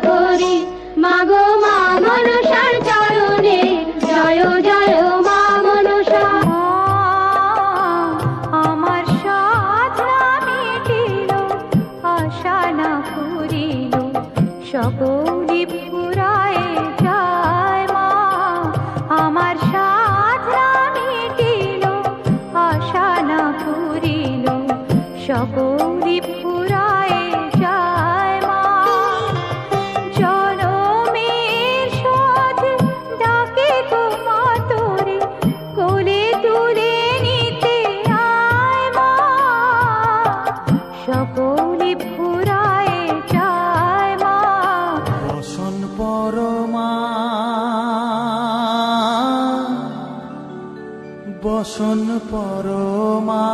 করি মাগো মা মনসার চরণে জয় জয় মা মনসা। আমার সাধনা মিটিল আশা না ফুরিল সকলি ফুরায় যায় মা। আমার সাধনা মিটিল আশা না ফুরিল সকলি ফুরায় যায় মা। জনমের শোধ ডাকে তোমা তোরে কোলে তুলে নিতে আয় মা। সকলি ফুরায় যায় মা। বসন পরমা বসন পরমা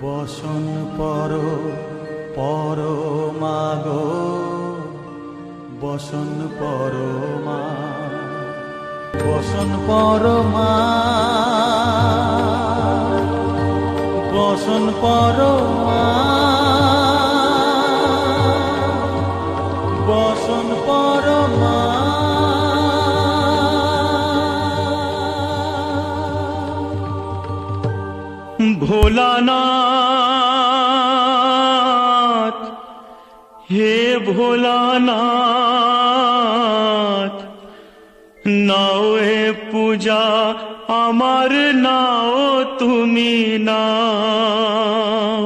বসন পরমা গো বসন পরমা বসন পরমা বসন পরমা বসন পরমা। ভোলানাথ হে ভোলানাথ নাও এ পূজা আমার নাও তুমি নাও।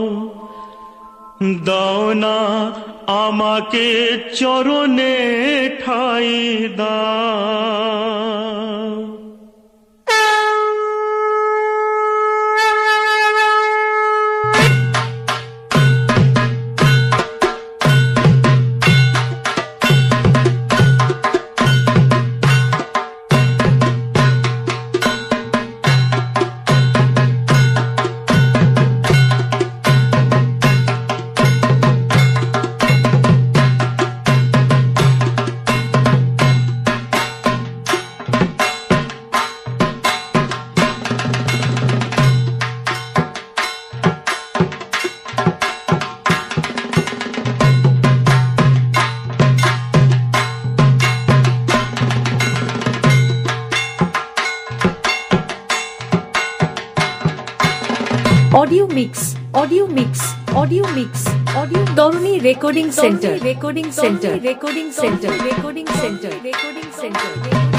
দাও না আমাকে চরণে ঠাই দাও। Audio mix, audio mix, audio mix, audio Doruni Recording Center, Recording Center, Recording Center, Recording Center, Recording Center.